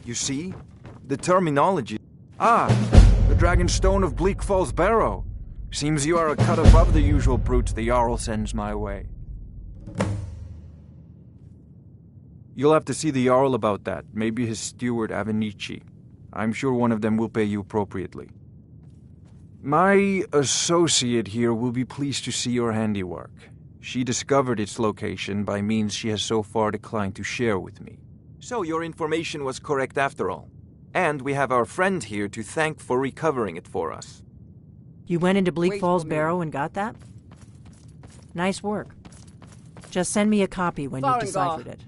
You see? The terminology. Ah, the Dragonstone of Bleak Falls Barrow. Seems you are a cut above the usual brutes the Jarl sends my way. You'll have to see the Jarl about that. Maybe his steward, Avenici. I'm sure one of them will pay you appropriately. My associate here will be pleased to see your handiwork. She discovered its location by means she has so far declined to share with me. So your information was correct after all. And we have our friend here to thank for recovering it for us. You went into Bleak Falls Barrow and got that? Nice work. Just send me a copy when you've deciphered it.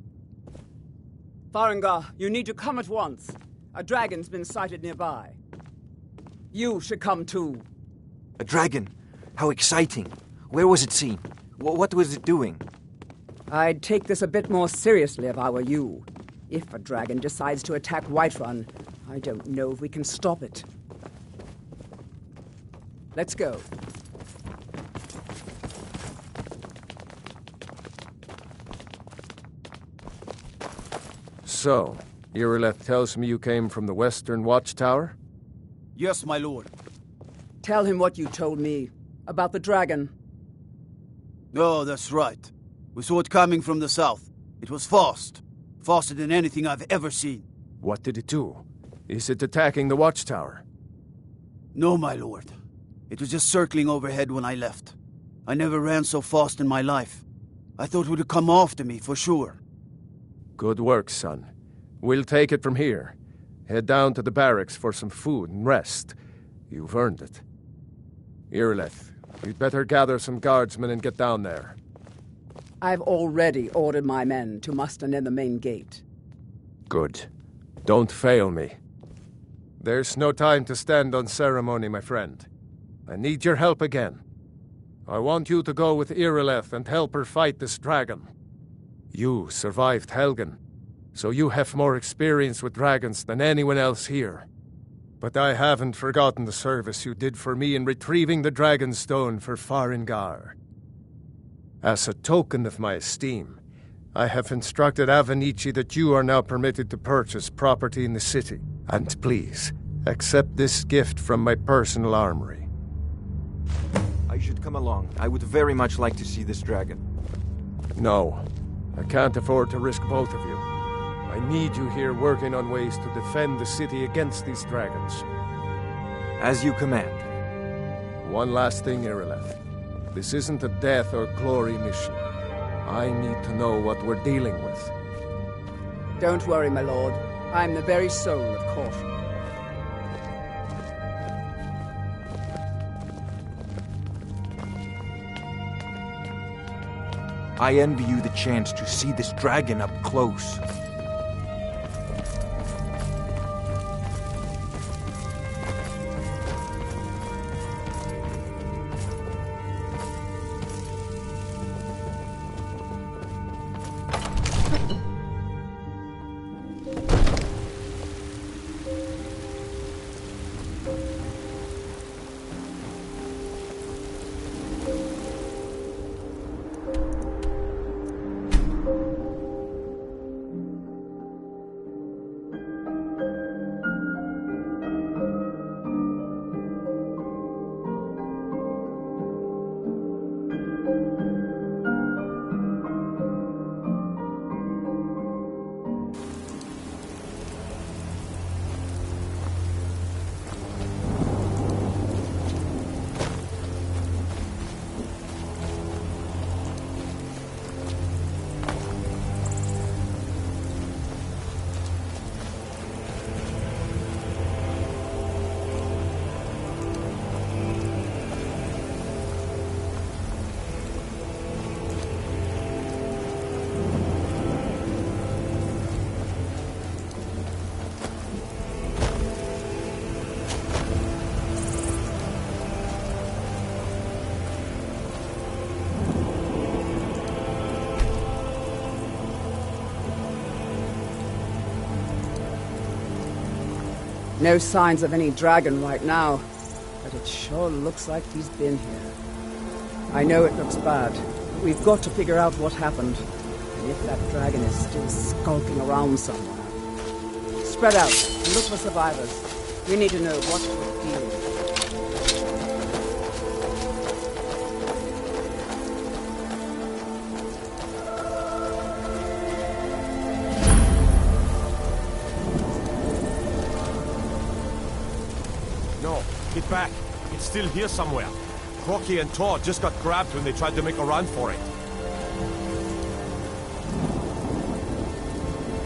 Farengar, you need to come at once. A dragon's been sighted nearby. You should come too. A dragon? How exciting. Where was it seen? What was it doing? I'd take this a bit more seriously if I were you. If a dragon decides to attack Whiterun, I don't know if we can stop it. Let's go. So, Irileth tells me you came from the Western Watchtower? Yes, my lord. Tell him what you told me about the dragon. Oh, that's right. We saw it coming from the south. It was fast. Faster than anything I've ever seen. What did it do? Is it attacking the Watchtower? No, my lord. It was just circling overhead when I left. I never ran so fast in my life. I thought it would come after me, for sure. Good work, son. We'll take it from here. Head down to the barracks for some food and rest. You've earned it. Irileth, you'd better gather some guardsmen and get down there. I've already ordered my men to muster near the main gate. Good. Don't fail me. There's no time to stand on ceremony, my friend. I need your help again. I want you to go with Irileth and help her fight this dragon. You survived Helgen, so you have more experience with dragons than anyone else here. But I haven't forgotten the service you did for me in retrieving the Dragonstone for Farengar. As a token of my esteem, I have instructed Avenici that you are now permitted to purchase property in the city. And please, accept this gift from my personal armory. I should come along. I would very much like to see this dragon. No, I can't afford to risk both of you. I need you here working on ways to defend the city against these dragons. As you command. One last thing, Irileth. This isn't a death or glory mission. I need to know what we're dealing with. Don't worry, my lord. I'm the very soul of caution. I envy you the chance to see this dragon up close. No signs of any dragon right now, but it sure looks like he's been here. I know it looks bad, but we've got to figure out what happened. And if that dragon is still skulking around somewhere, it's Spread out and look for survivors. We need to know what we're dealing with. No, get back. It's still here somewhere. Crocky and Todd just got grabbed when they tried to make a run for it.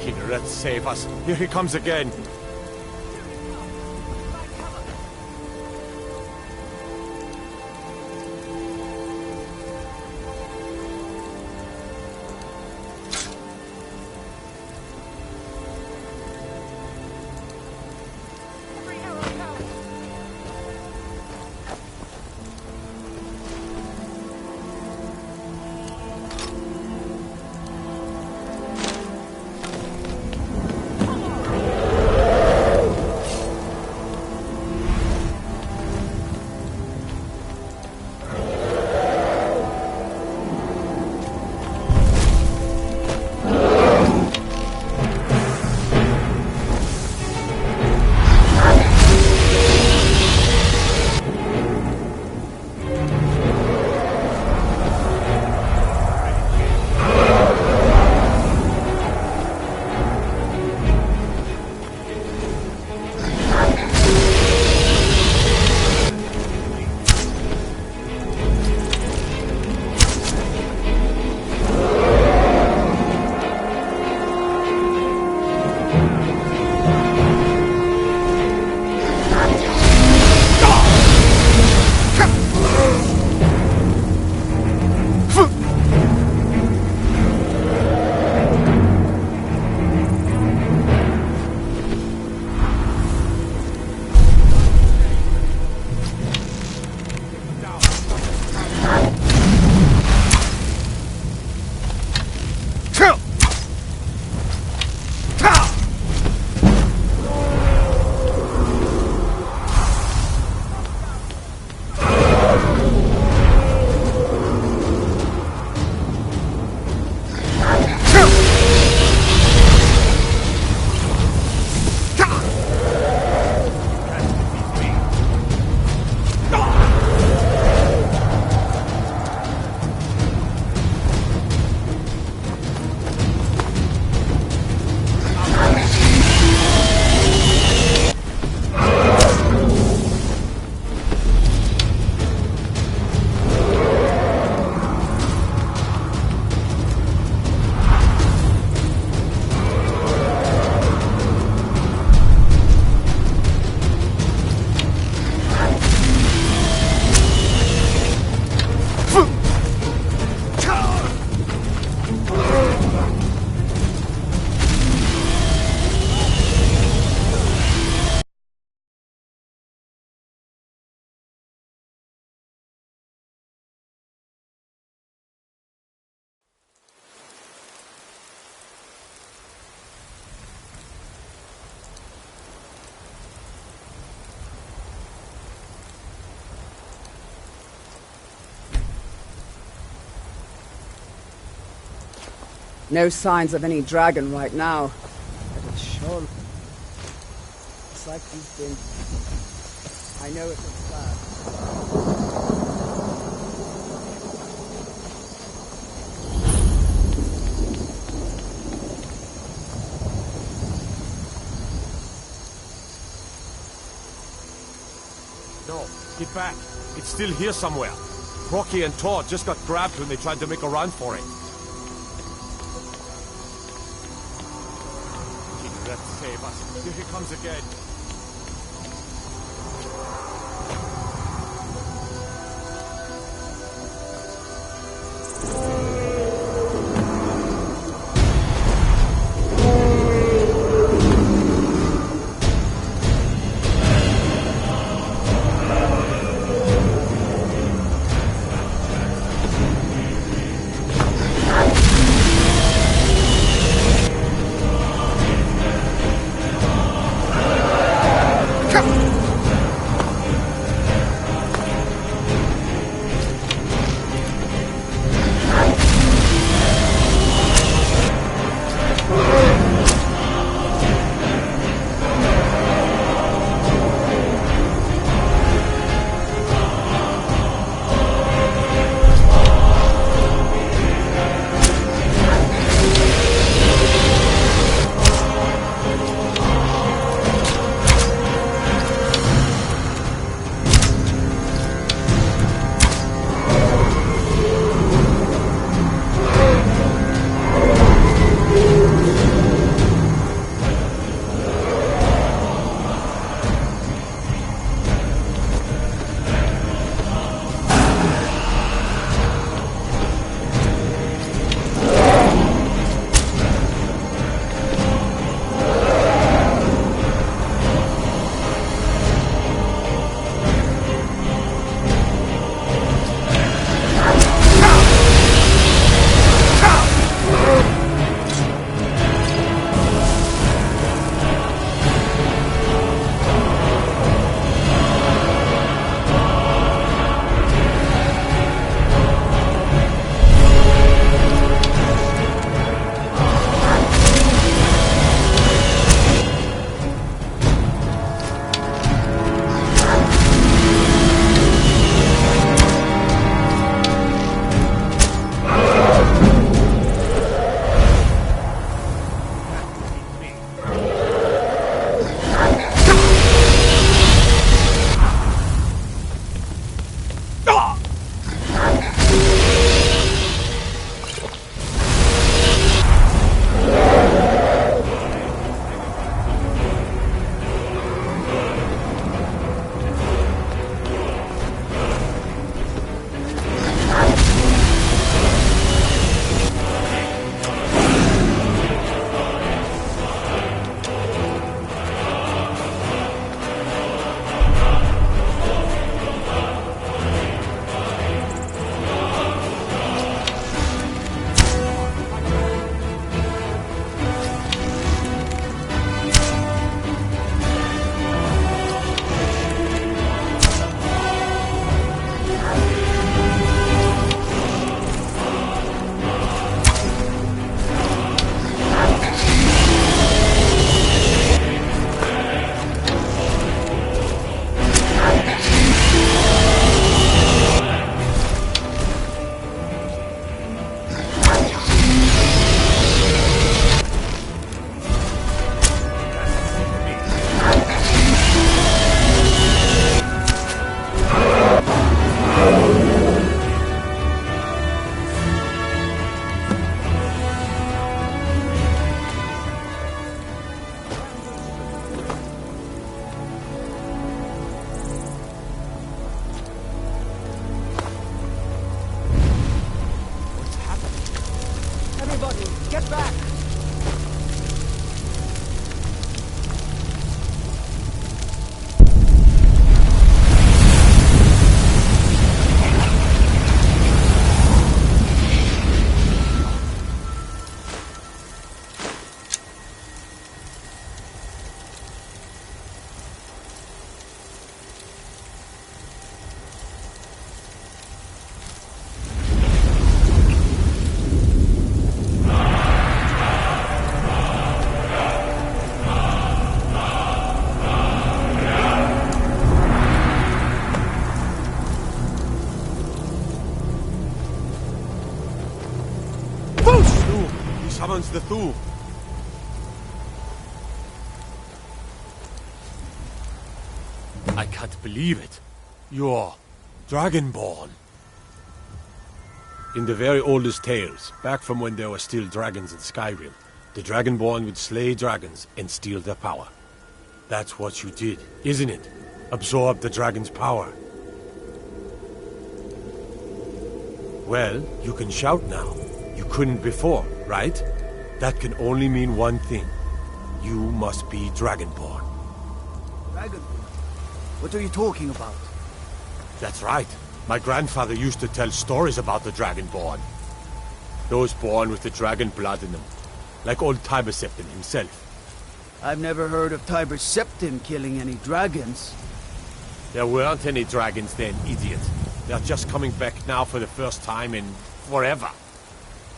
Kidret, save us. Here he comes again. No signs of any dragon right now. But it sure looks like he's been... I know it looks bad. No, get back. It's still here somewhere. Crocky and Todd just got grabbed when they tried to make a run for it. Kidret, save us. Here he comes again. the tomb. I can't believe it. You're Dragonborn. In the very oldest tales, back from when there were still dragons in Skyrim, the Dragonborn would slay dragons and steal their power. That's what you did, isn't it? Absorb the dragon's power. Well, you can shout now. You couldn't before, right? That can only mean one thing. You must be Dragonborn. Dragonborn? What are you talking about? That's right. My grandfather used to tell stories about the Dragonborn. Those born with the dragon blood in them. Like old Tiber Septim himself. I've never heard of Tiber Septim killing any dragons. There weren't any dragons then, idiot. They're just coming back now for the first time in forever.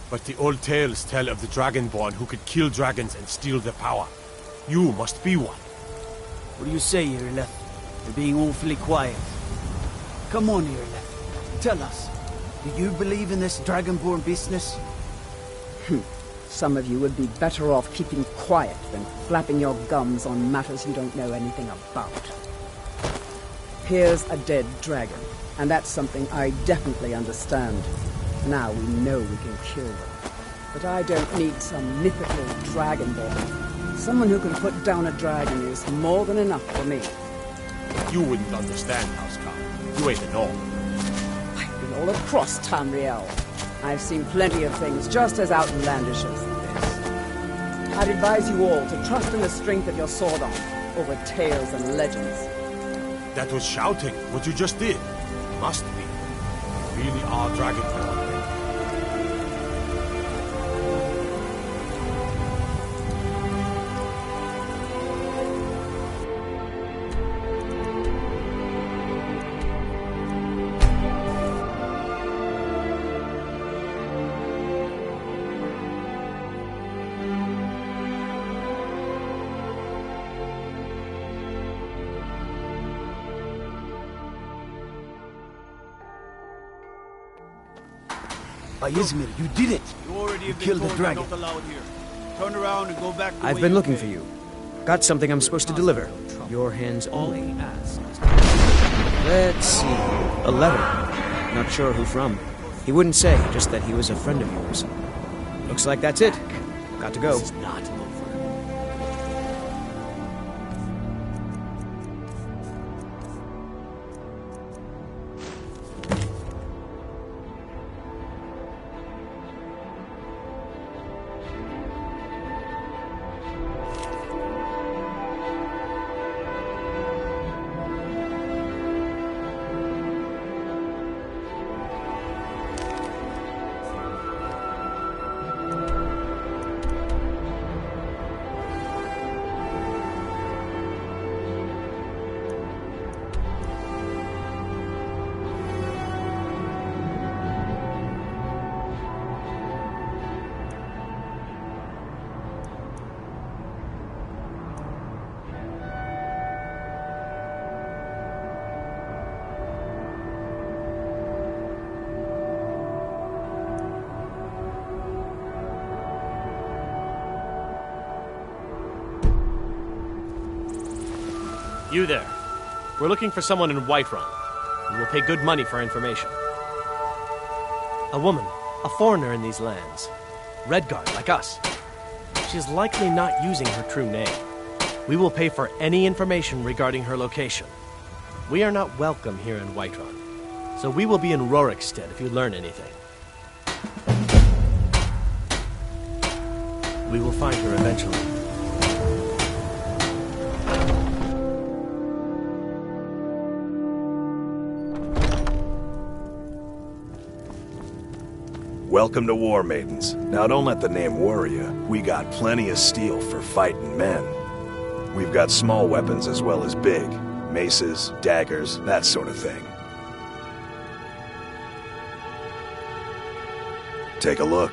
But the old tales tell of the Dragonborn who could kill dragons and steal their power. You must be one. What do you say, Irileth? You're being awfully quiet. Come on, Irileth. Tell us. Do you believe in this Dragonborn business? Some of you would be better off keeping quiet than flapping your gums on matters you don't know anything about. Here's a dead dragon, and that's something I definitely understand. Now we know we can kill them. But I don't need some mythical dragonborn. Someone who can put down a dragon is more than enough for me. You wouldn't understand, Housecarl. You ain't a gnome. I've been all across Tamriel. I've seen plenty of things just as outlandish as this. I'd advise you all to trust in the strength of your sword arm over tales and legends. That was shouting, what you just did. Must be. You really are Dragonborn. Izmir, you did it! You killed the dragon. Turn around and go back the I've way been you looking came. for you. Got something I'm supposed to deliver. Your hands only. Let's see. A letter. Not sure who from. He wouldn't say, just that he was a friend of yours. Looks like that's it. Got to go. This is not over. You there. We're looking for someone in Whiterun. We will pay good money for information. A woman, a foreigner in these lands. Redguard, like us. She's likely not using her true name. We will pay for any information regarding her location. We are not welcome here in Whiterun, so we will be in Rorikstead if you learn anything. We will find her eventually. Welcome to War Maidens. Now don't let the name worry you. We got plenty of steel for fighting men. We've got small weapons as well as big. Maces, daggers, that sort of thing. Take a look.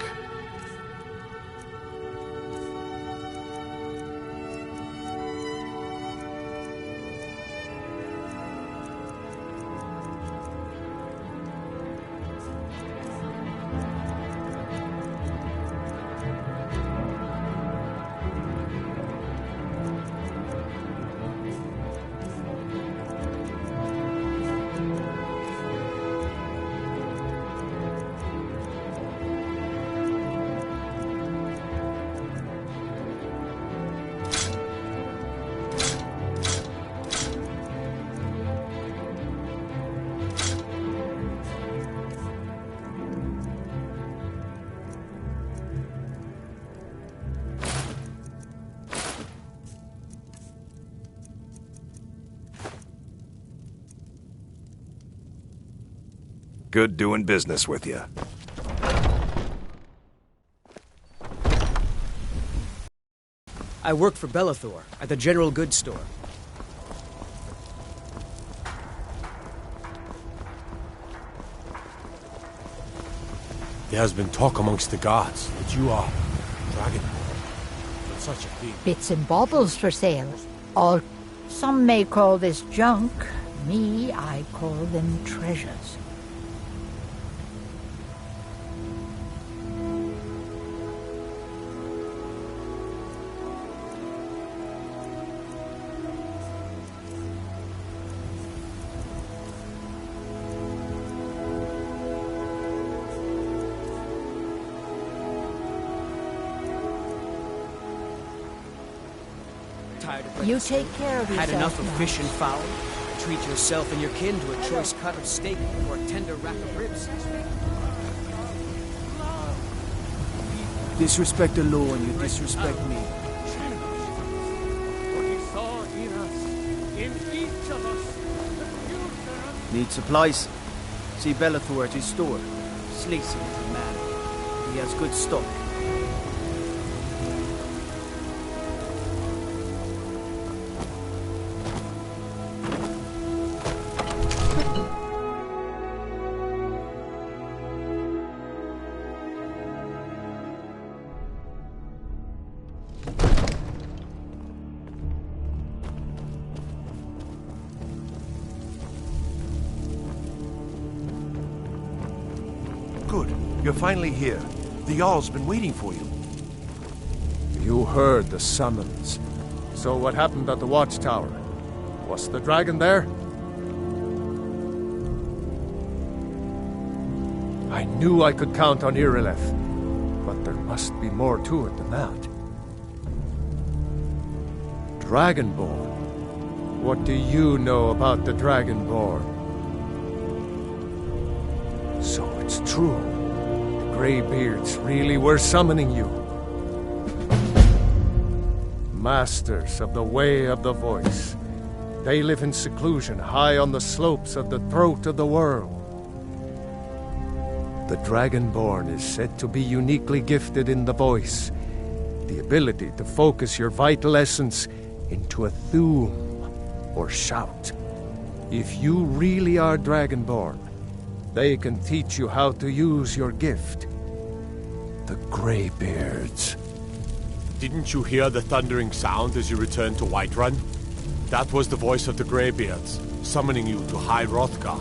Good doing business with you. I work for Bellathor at the General Goods Store. There has been talk amongst the guards that you are Dragonborn. But such a thing. Bits and baubles for sale. All some may call this junk. Me, I call them treasures. You take care of yourself. Had enough of now. fish and fowl? Treat yourself and your kin to a choice cut of steak or a tender rack of ribs. Disrespect the law and you disrespect me. Need supplies? See Bellathor at his store. Sleazy little man. He has good stock. Good. You're finally here. The Jarl's been waiting for you. You heard the summons. So what happened at the watchtower? Was the dragon there? I knew I could count on Irileth, but there must be more to it than that. Dragonborn? What do you know about the Dragonborn? So it's true. The Greybeards really were summoning you. Masters of the Way of the Voice. They live in seclusion high on the slopes of the throat of the world. The Dragonborn is said to be uniquely gifted in the voice, the ability to focus your vital essence into a thum or shout. If you really are Dragonborn, they can teach you how to use your gift. The Greybeards. Didn't you hear the thundering sound as you returned to Whiterun? That was the voice of the Greybeards, summoning you to High Hrothgar.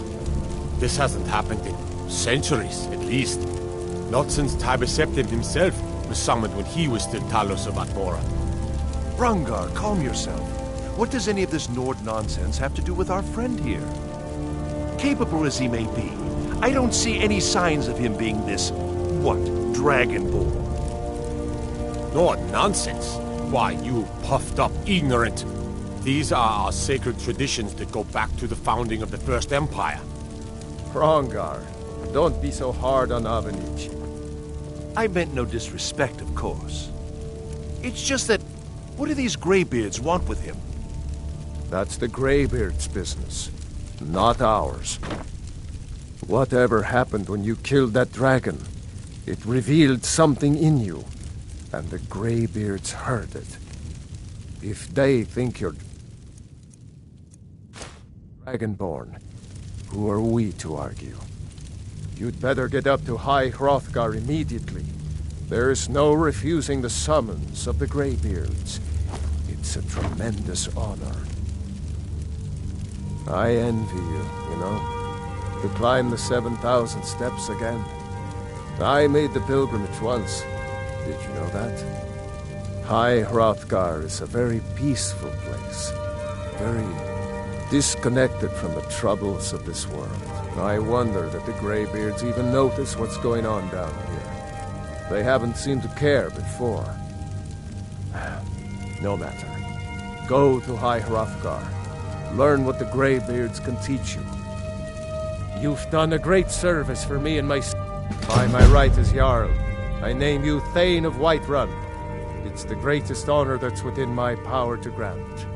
This hasn't happened in centuries, at least. Not since Tiber Septim himself was summoned when he was still Talos of Atmora. Rangar, calm yourself. What does any of this Nord nonsense have to do with our friend here? Capable as he may be, I don't see any signs of him being this, Dragonborn. Nord nonsense? Why, you puffed up ignorant. These are our sacred traditions that go back to the founding of the First Empire. Hrongar, don't be so hard on Avenici. I meant no disrespect, of course. It's just that, what do these Greybeards want with him? That's the Greybeards' business, not ours. Whatever happened when you killed that dragon, it revealed something in you, and the Greybeards heard it. If they think you're Dragonborn, who are we to argue? You'd better get up to High Hrothgar immediately. There's no refusing the summons of the Greybeards. It's a tremendous honor. I envy you know? To climb the 7,000 steps again. I made the pilgrimage once. Did you know that? High Hrothgar is a very peaceful place. Very disconnected from the troubles of this world. I wonder that the Greybeards even notice what's going on down here. They haven't seemed to care before. No matter. Go to High Hrothgar. Learn what the Greybeards can teach you. You've done a great service for me and my... By my right as Jarl, I name you Thane of Whiterun. It's the greatest honor that's within my power to grant.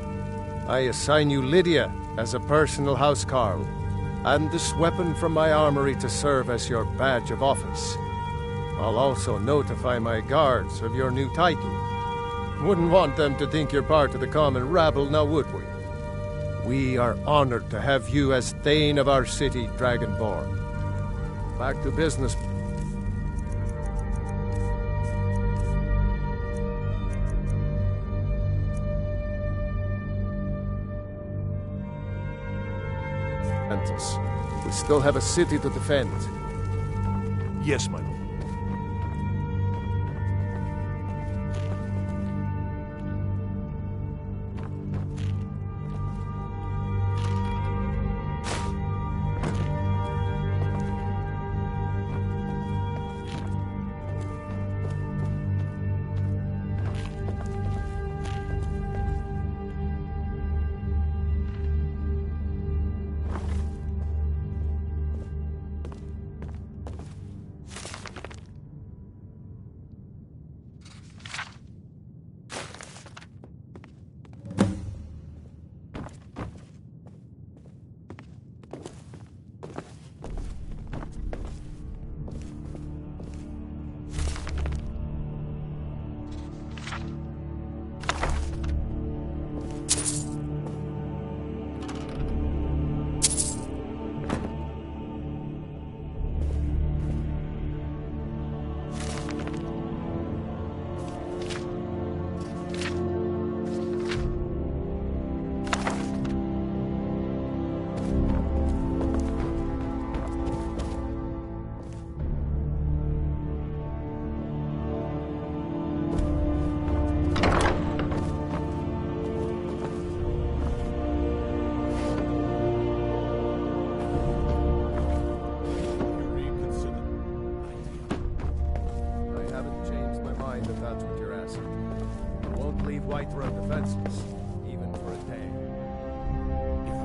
I assign you Lydia as a personal housecarl. and this weapon from my armory to serve as your badge of office. I'll also notify my guards of your new title. Wouldn't want them to think you're part of the common rabble, now would we? We are honored to have you as Thane of our city, Dragonborn. Back to business. We still have a city to defend. Yes, my lord.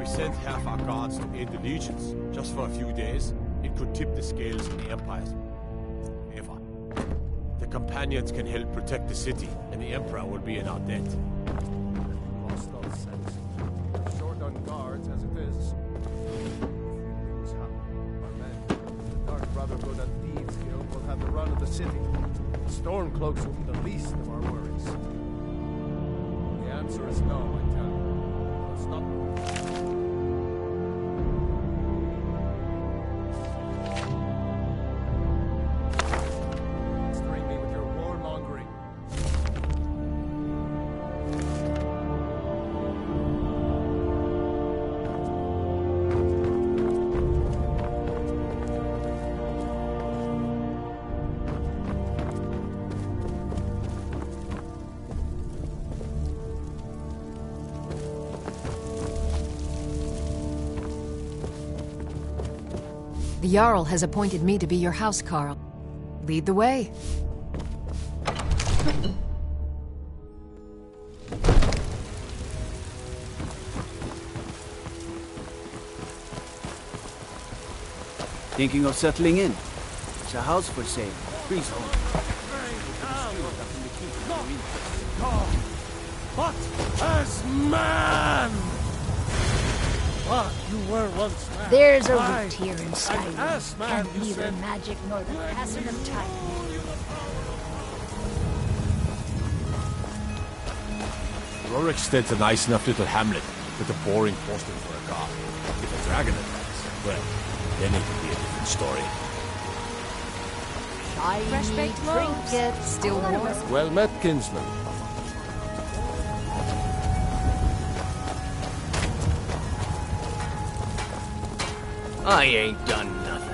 Sent half our guards to aid the legions, just for a few days, it could tip the scales in the Empire's favor. The companions can help protect the city, and the Emperor will be in our debt. Lost all sense. We're short on guards as it is. Our men, the Dark Brotherhood and Thieves Guild will have the run of the city. Stormcloaks will be the least of our worries. The answer is no, I tell you. It's not. The Jarl has appointed me to be your housecarl. Lead the way. Thinking of settling in? There's a house for sale. Freehold. But as man! But you were once man. There's a root here in Skyrim. As man, And neither magic nor the passing of time. Rorikstead's a nice enough little hamlet with a boring postman for a guard. If a dragon attacks, well, then it could be a different story. Fresh-baked trinkets, still warm. Well met, kinsman. I ain't done nothing.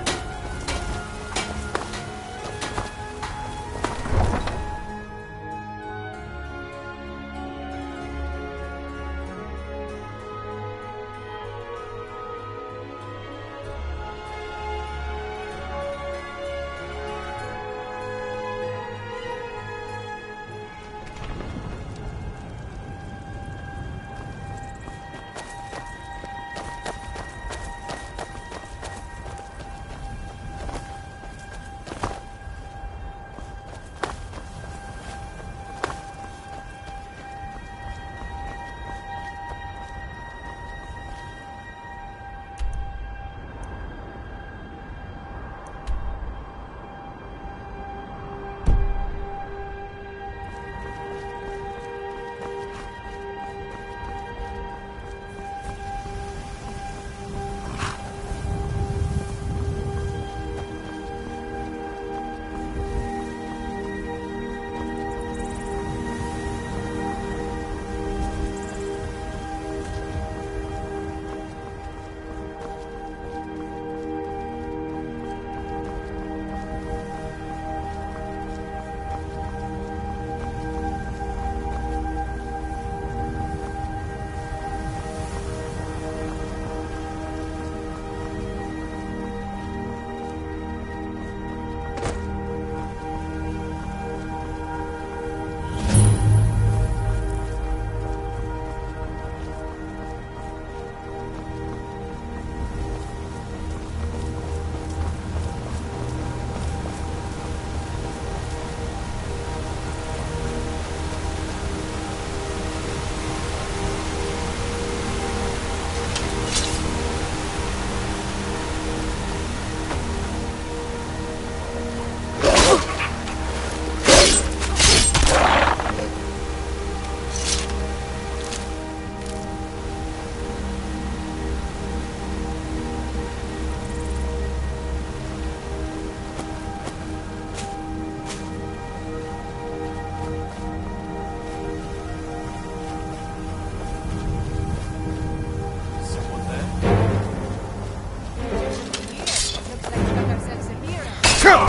Damn you!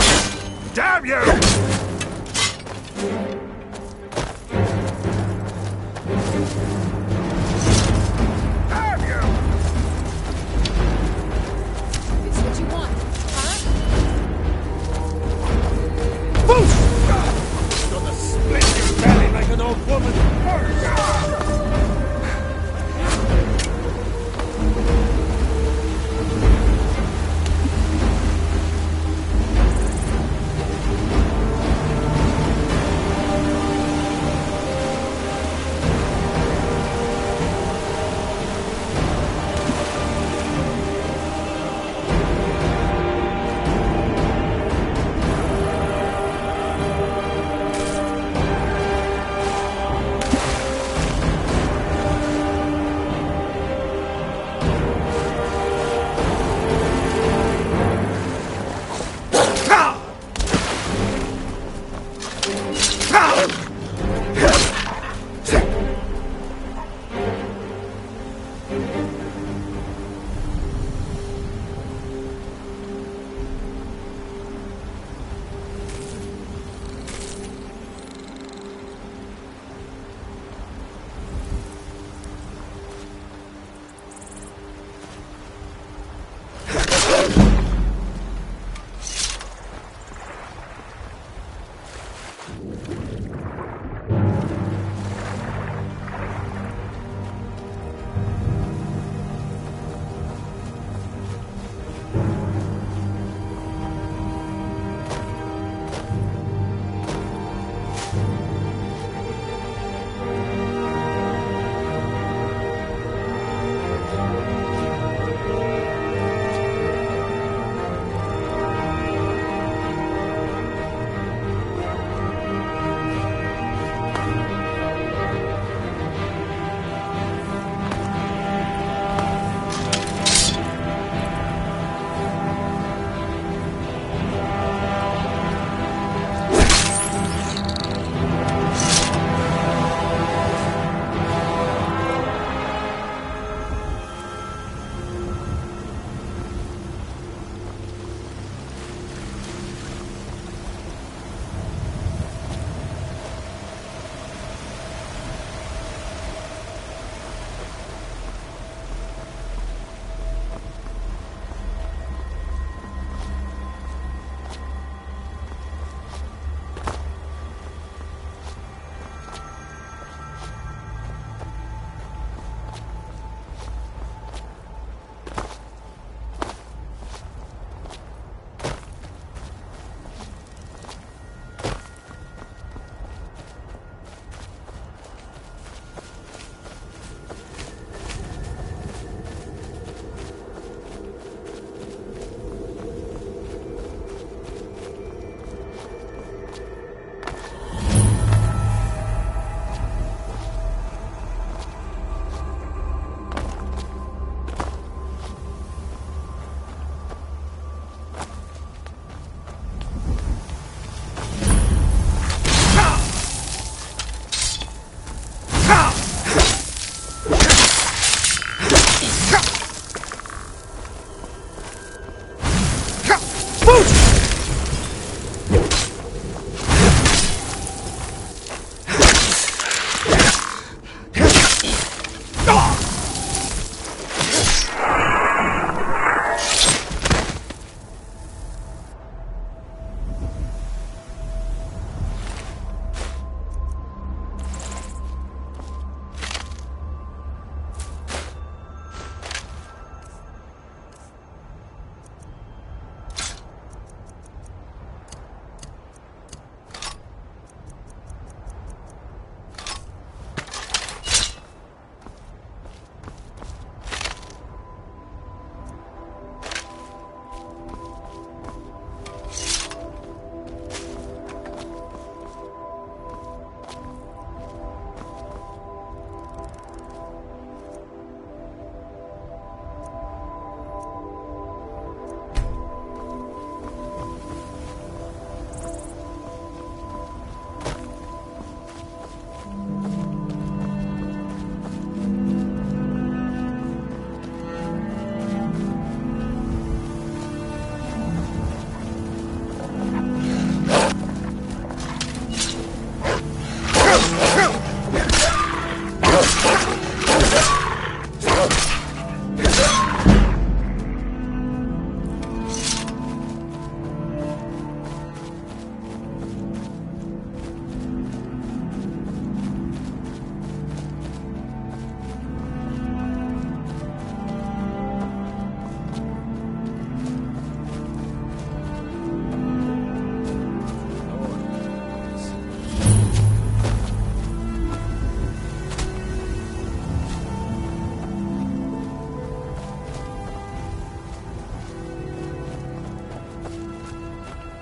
Damn you! It's what you want, huh? Gonna split your belly like an old woman.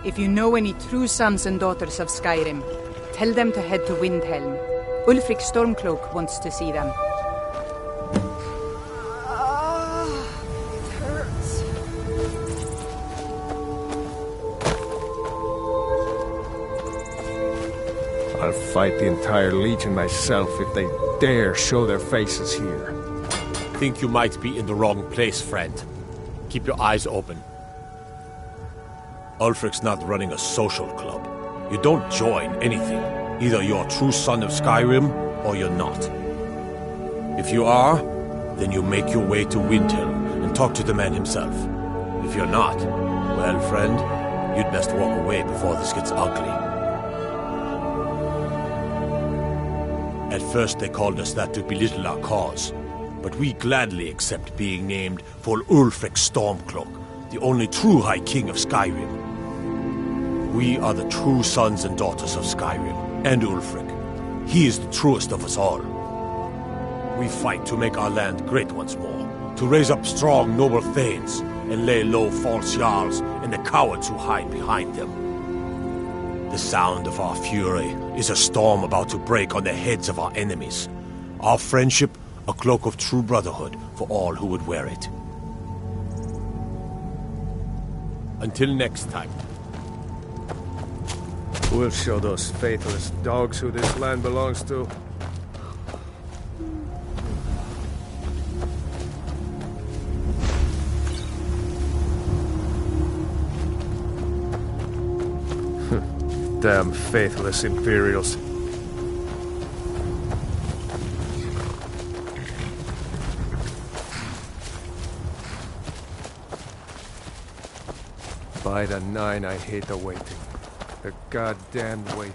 If you know any true sons and daughters of Skyrim, tell them to head to Windhelm. Ulfric Stormcloak wants to see them. It hurts. I'll fight the entire Legion myself if they dare show their faces here. Think you might be in the wrong place, friend. Keep your eyes open. Ulfric's not running a social club. You don't join anything. Either you're a true son of Skyrim, or you're not. If you are, then you make your way to Windhelm and talk to the man himself. If you're not, well, friend, you'd best walk away before this gets ugly. At first they called us that to belittle our cause, but we gladly accept being named for Ulfric Stormcloak, the only true High King of Skyrim. We are the true sons and daughters of Skyrim, and Ulfric. He is the truest of us all. We fight to make our land great once more, to raise up strong, noble thanes, and lay low false jarls and the cowards who hide behind them. The sound of our fury is a storm about to break on the heads of our enemies. Our friendship, a cloak of true brotherhood for all who would wear it. Until next time. We'll show those faithless dogs who this land belongs to. Damn faithless Imperials. By the 9, I hate the waiting. The goddamn waiting.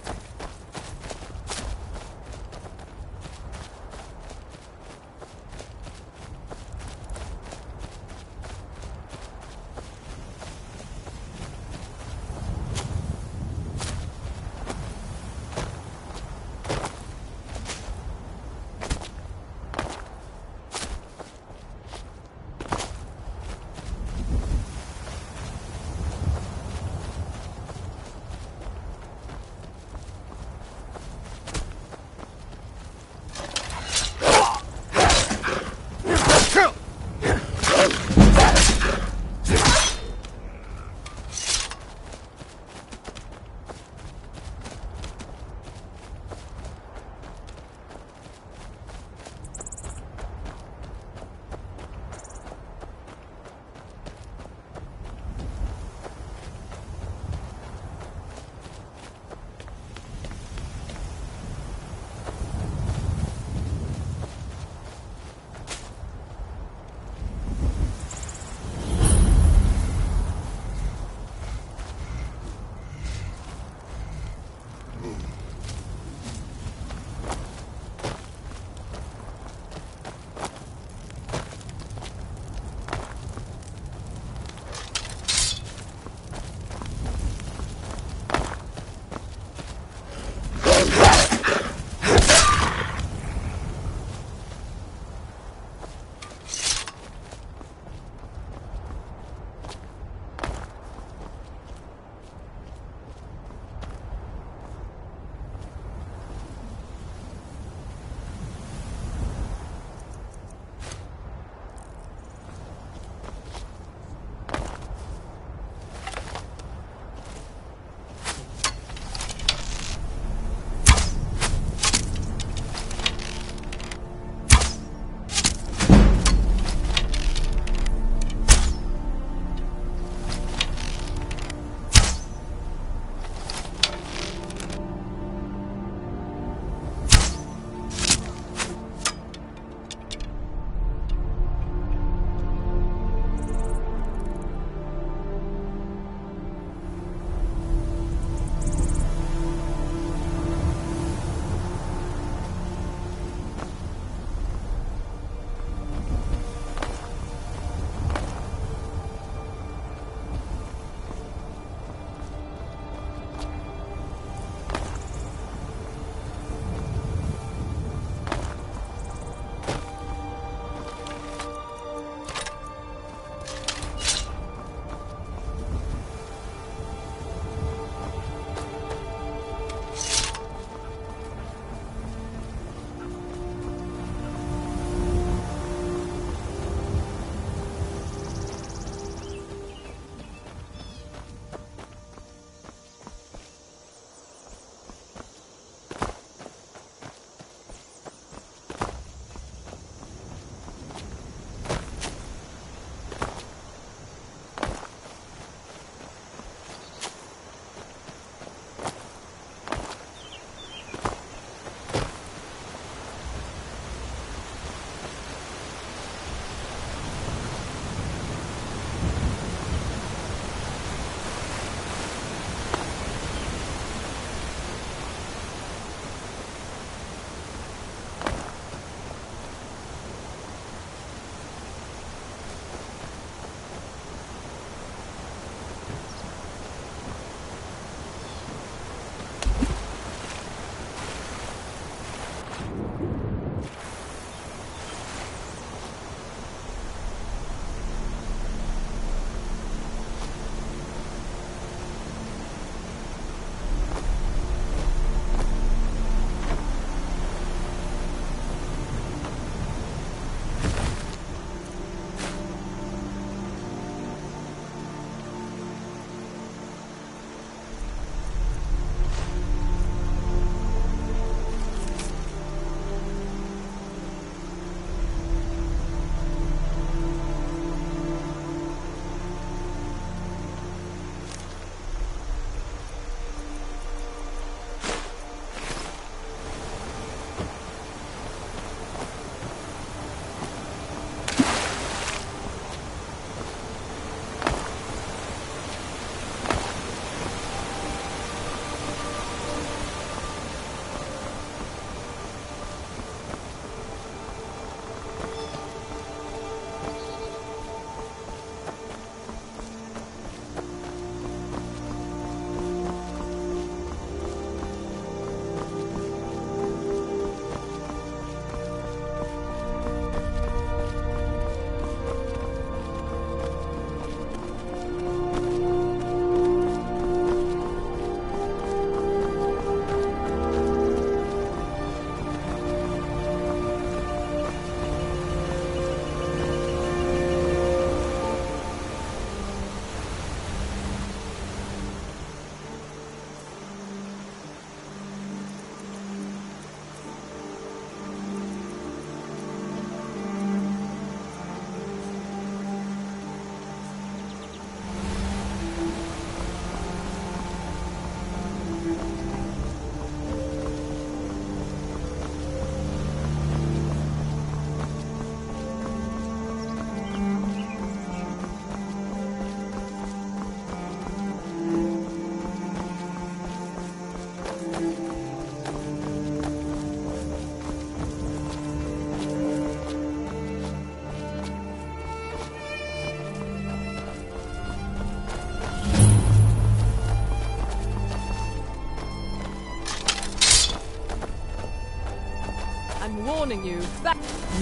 you.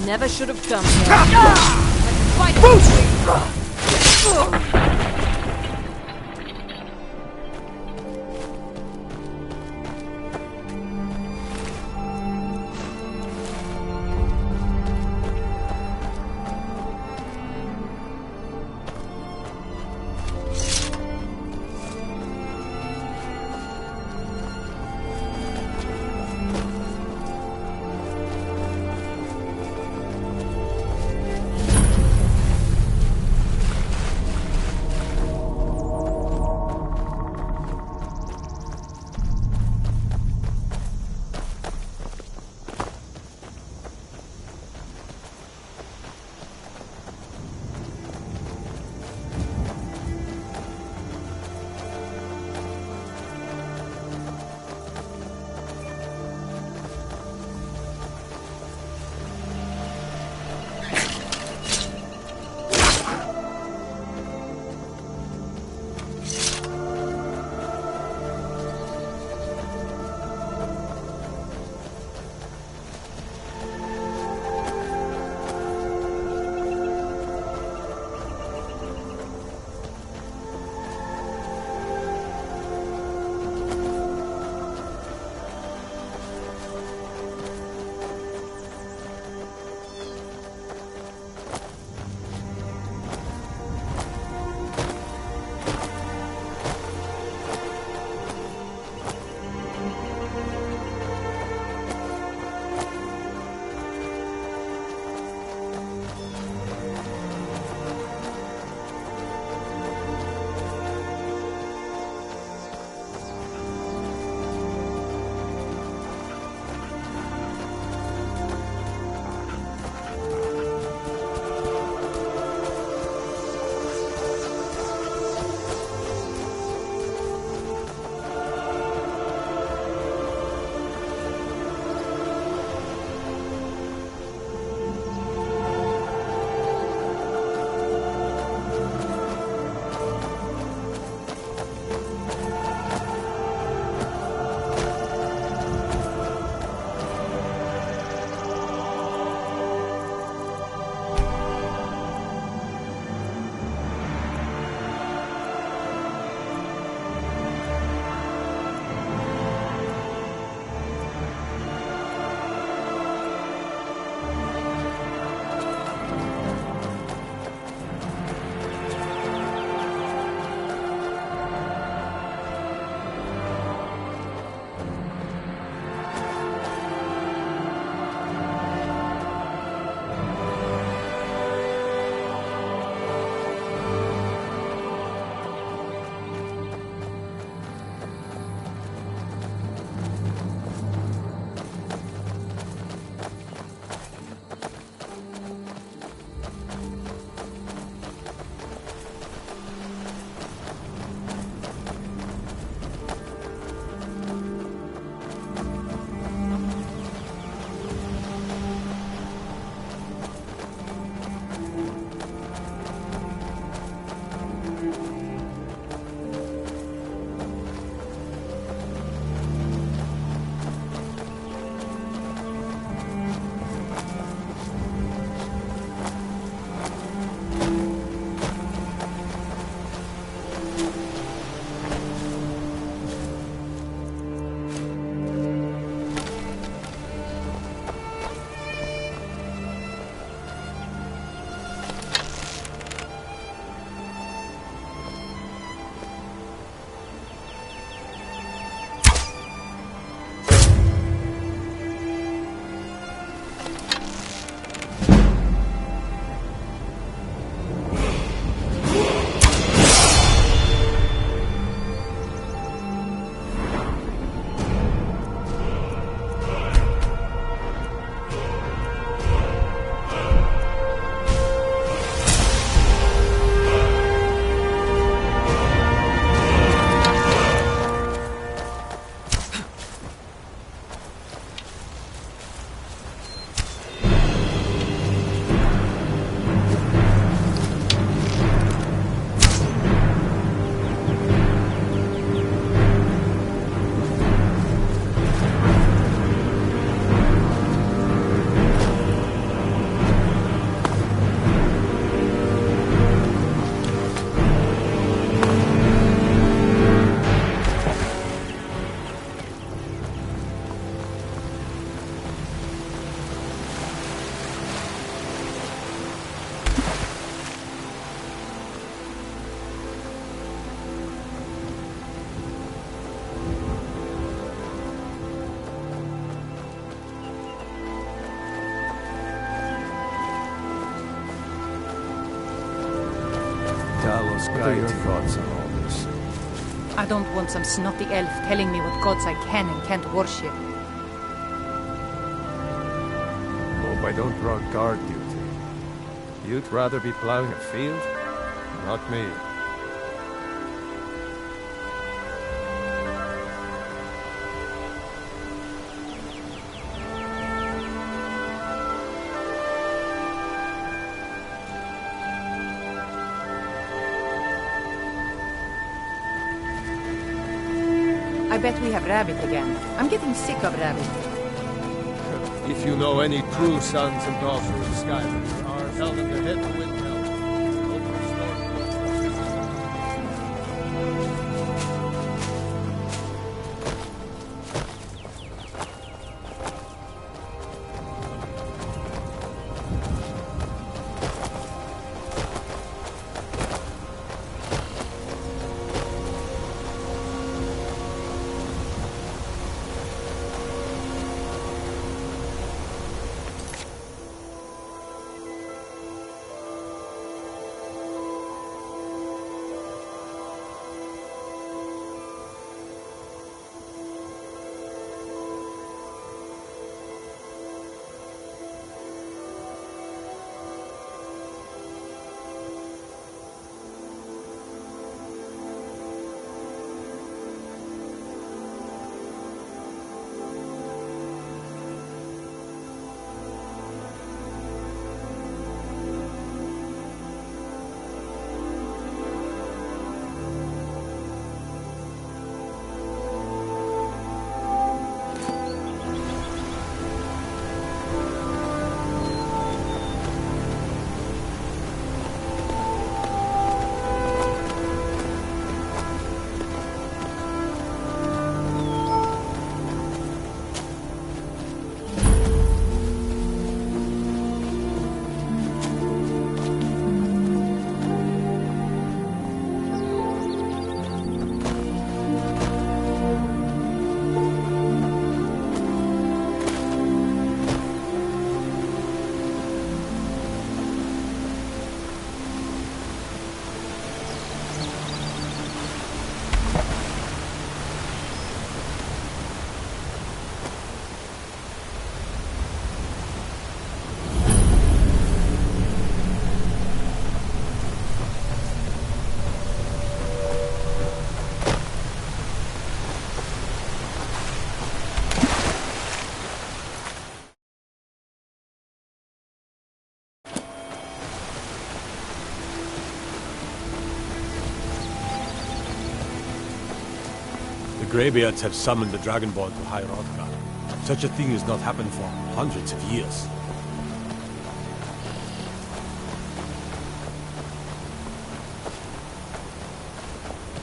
Never should have come here. What are your thoughts on all this? I don't want some snotty elf telling me what gods I can and can't worship. Hope I don't draw guard duty. You'd rather be plowing a field? Not me. I bet we have rabbit again. I'm getting sick of rabbit. If you know any true sons and daughters of Skyrim, tell them to head to Windhelm. The Greybeards have summoned the Dragonborn to High Hrothgar. Such a thing has not happened for hundreds of years.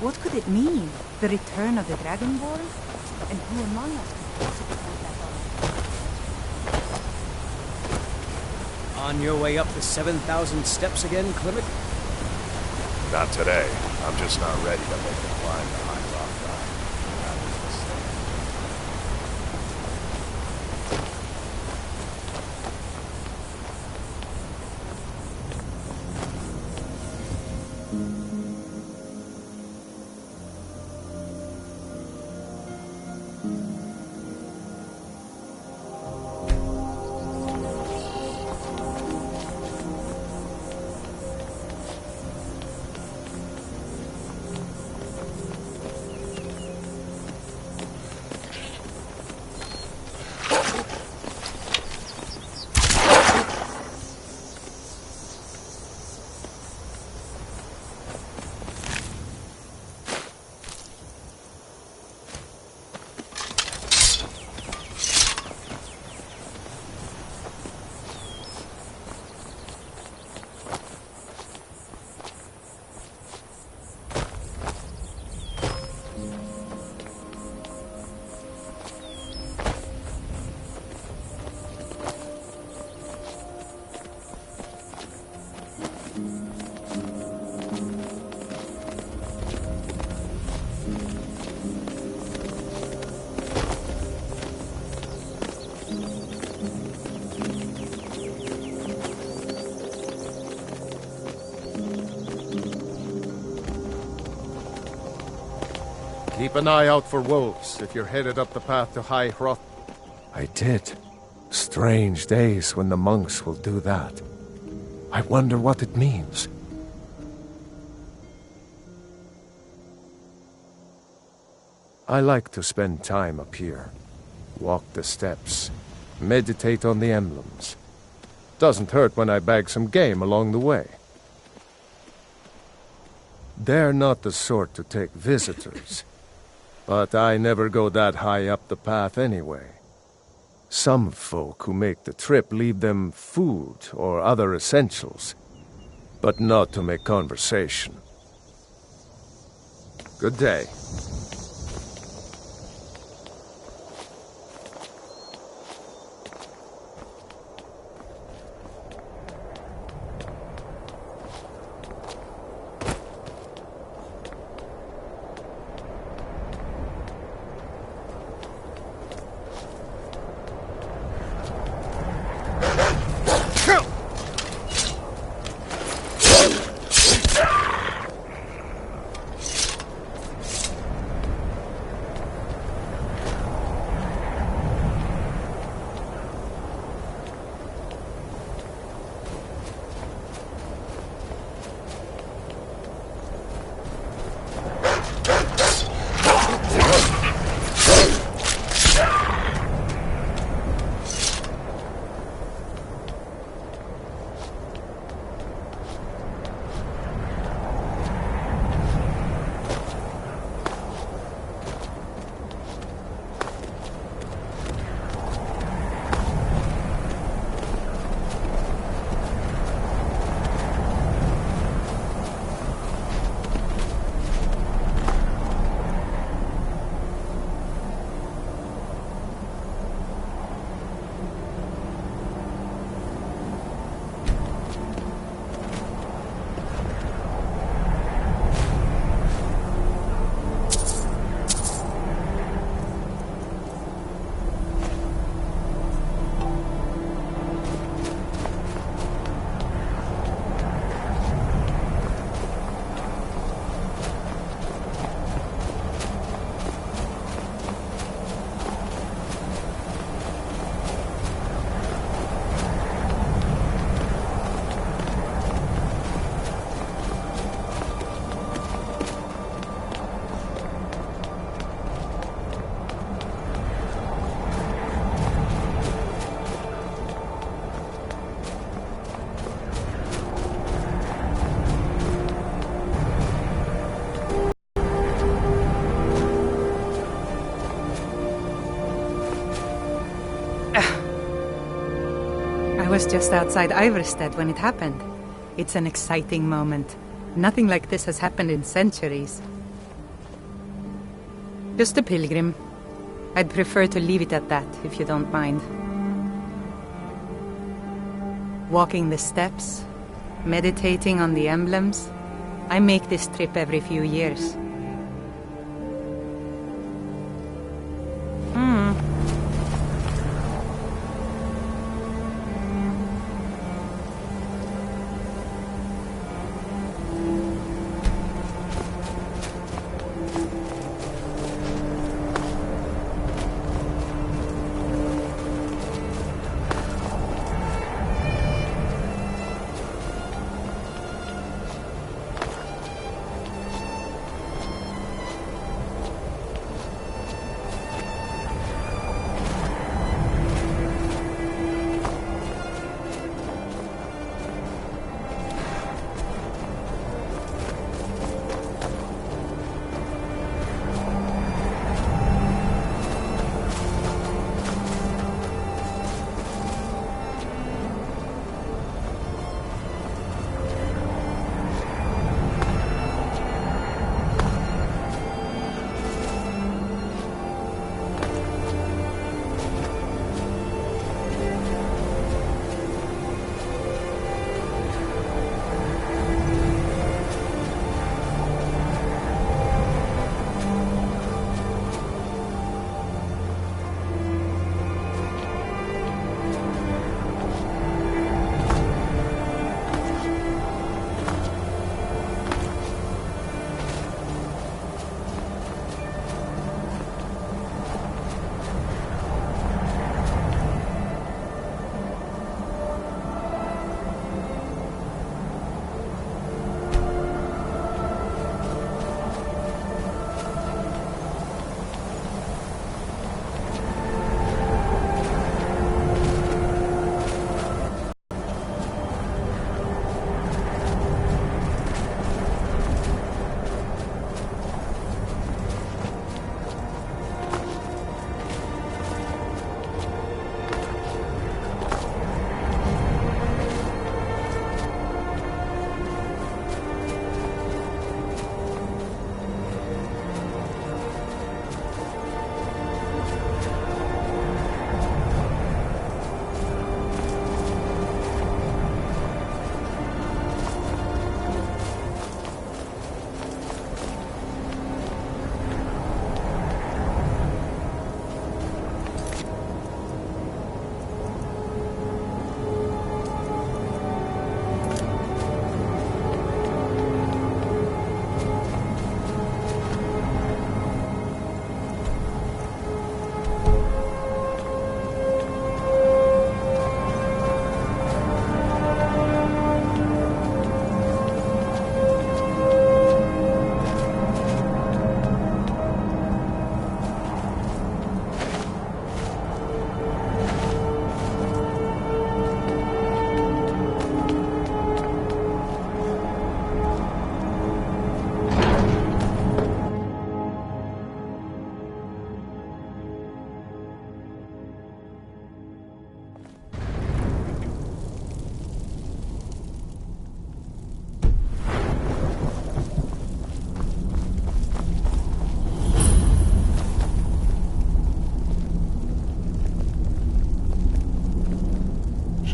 What could it mean? The return of the Dragonborn? And who among us could possibly have that on? On your way up the 7,000 steps again, Clement? Not today. I'm just not ready to make the climb to High Hrothgar. Keep an eye out for wolves if you're headed up the path to High Hroth. I did. Strange days when the monks will do that. I wonder what it means. I like to spend time up here. Walk the steps. Meditate on the emblems. Doesn't hurt when I bag some game along the way. They're not the sort to take visitors. But I never go that high up the path anyway. Some folk who make the trip leave them food or other essentials, but not to make conversation. Good day. I was just outside Iverstead when it happened. It's an exciting moment. Nothing like this has happened in centuries. Just a pilgrim. I'd prefer to leave it at that, if you don't mind. Walking the steps, meditating on the emblems. I make this trip every few years.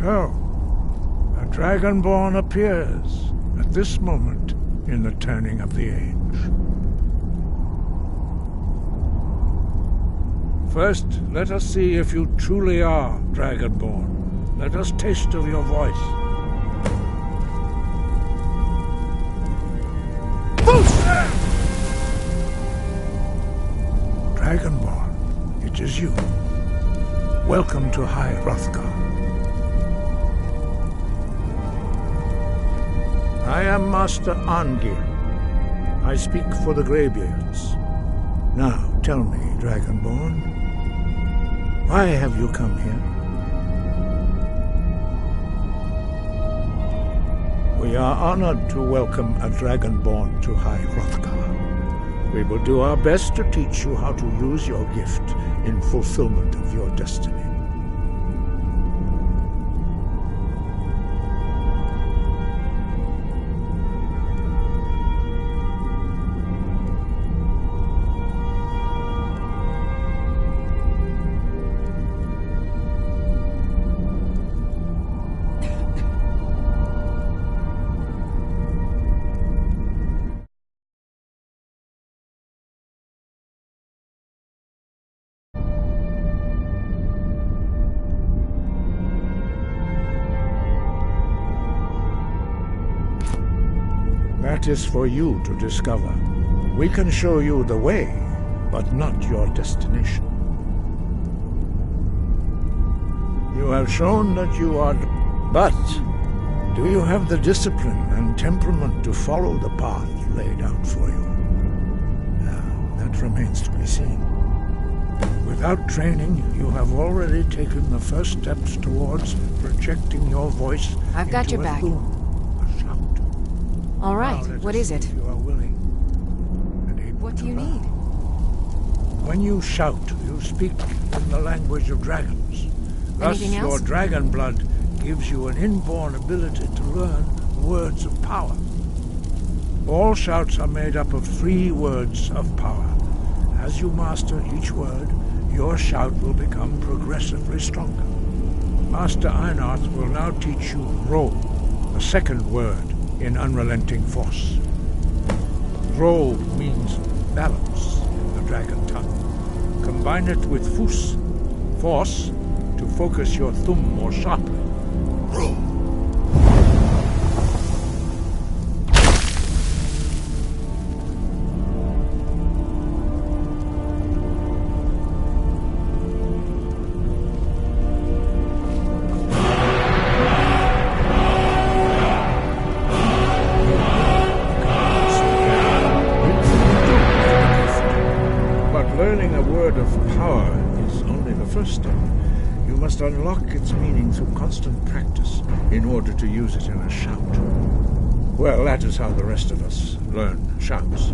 So, a Dragonborn appears at this moment in the turning of the age. First, let us see if you truly are Dragonborn. Let us taste of your voice. Dragonborn, it is you. Welcome to High Hrothgar. I am Master Arngir. I speak for the Greybeards. Now, tell me, Dragonborn, why have you come here? We are honored to welcome a Dragonborn to High Hrothgar. We will do our best to teach you how to use your gift in fulfillment of your destiny. That is for you to discover. We can show you the way, but not your destination. You have shown that you are... But do you have the discipline and temperament to follow the path laid out for you? Now, that remains to be seen. Without training, you have already taken the first steps towards projecting your voice. I've got your back. All right, what is it? You are willing and what do you need? When you shout, you speak in the language of dragons. Thus, Anything else? your dragon blood gives you an inborn ability to learn words of power. All shouts are made up of 3 words of power. As you master each word, your shout will become progressively stronger. Master Einarth will now teach you Ro, the second word in Unrelenting Force. Ro means balance in the dragon tongue. Combine it with Fus, force, to focus your thumb more sharply. Ro. Unlock its meaning through constant practice in order to use it in a shout. Well, that is how the rest of us learn shouts.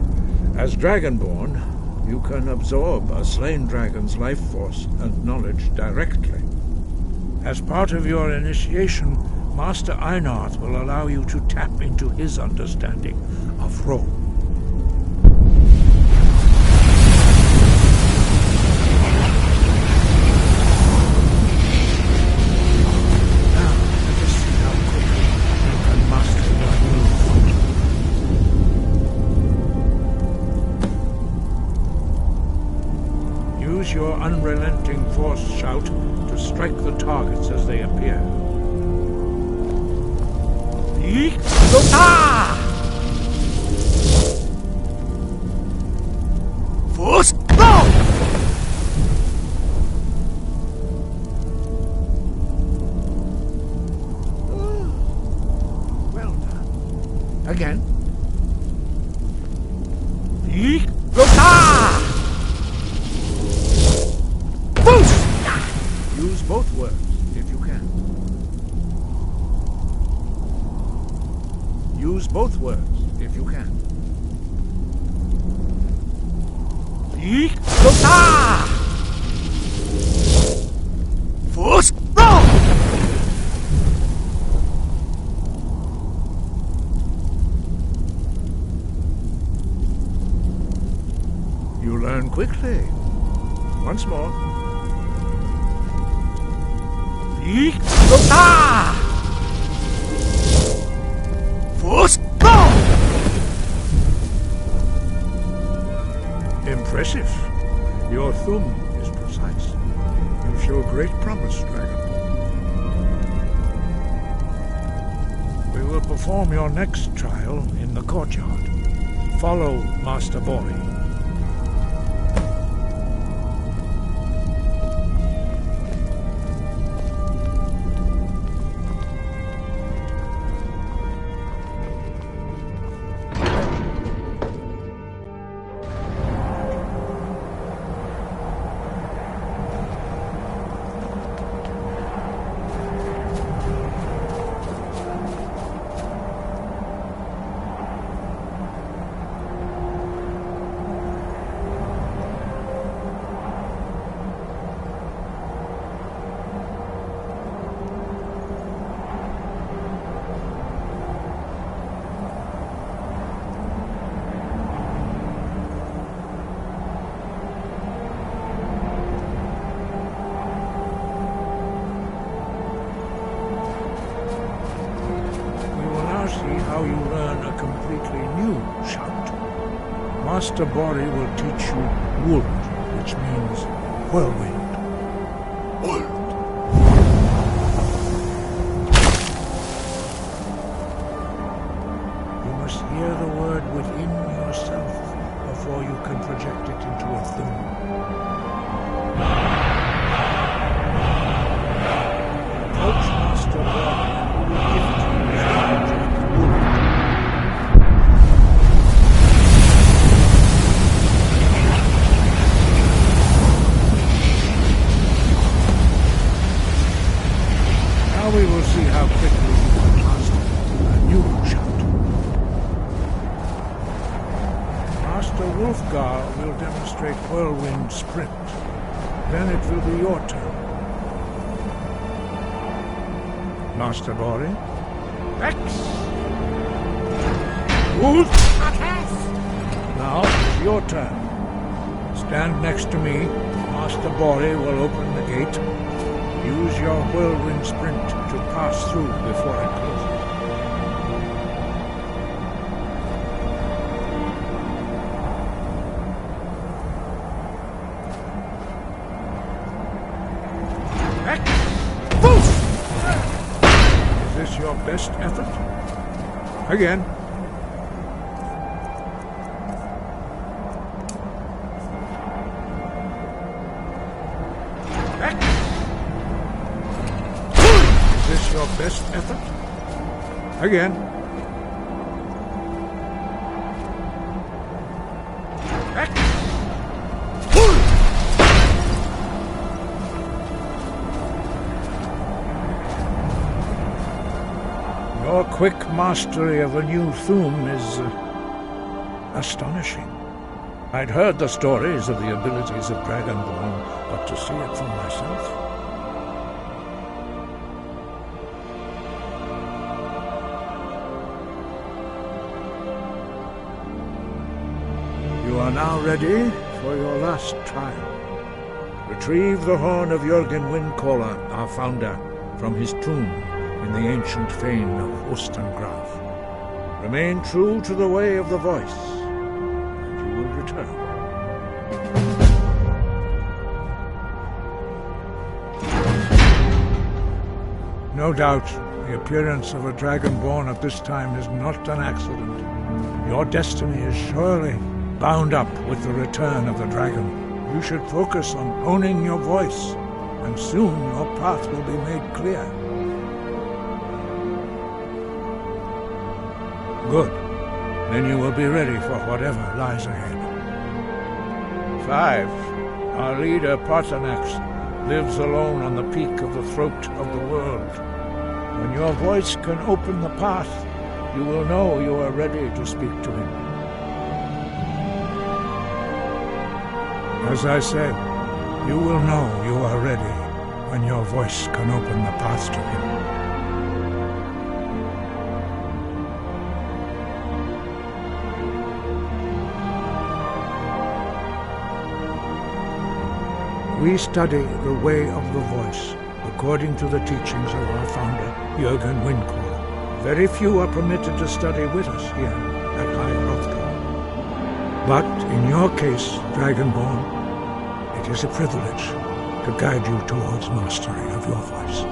As Dragonborn, you can absorb a slain dragon's life force and knowledge directly. As part of your initiation, Master Einarth will allow you to tap into his understanding of Ro. Your unrelenting force shout to strike the targets as they appear. Force go! Well done. Again. Use both words, if you can. Use both words, if you can. Force roll! You learn quickly. Once more. Ah! impressive. Your thumb is precise. You show great promise, Dragonborn. We will perform your next trial in the courtyard. Follow Master Bori. How you learn a completely new shout. Master Bori will teach you Wuld, which means whirlwind. Wuld. You must hear the word within yourself before you can project it into a thing. Approach Master Bori and he will gift you with the magic. We will see how quickly you can master a new shout. Master Wulfgar will demonstrate whirlwind sprint. Then it will be your turn. Master Bori. X! Wulf! Now it's your turn. Stand next to me. Master Bori will open the gate. Use your whirlwind sprint to pass through before it closes. Is this your best effort? Again. Your best effort? Again. Your quick mastery of a new Thum is astonishing. I'd heard the stories of the abilities of Dragonborn, but to see it for myself. You are now ready for your last trial. Retrieve the horn of Jürgen Windcaller, our founder, from his tomb in the ancient fane of Ostengraf. Remain true to the way of the voice, and you will return. No doubt, the appearance of a Dragonborn at this time is not an accident. Your destiny is surely bound up with the return of the dragon. You should focus on honing your voice, and soon your path will be made clear. Good. Then you will be ready for whatever lies ahead. 5. Our leader, Parthenax, lives alone on the peak of the throat of the world. When your voice can open the path, you will know you are ready to speak to him. As I said, you will know you are ready when your voice can open the path to him. We study the way of the voice, according to the teachings of our founder, Jürgen Windcaller. Very few are permitted to study with us here at High Hrothgar. But in your case, Dragonborn, it is a privilege to guide you towards mastery of your voice.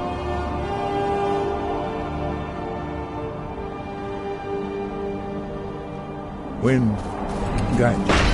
Wind, guide you.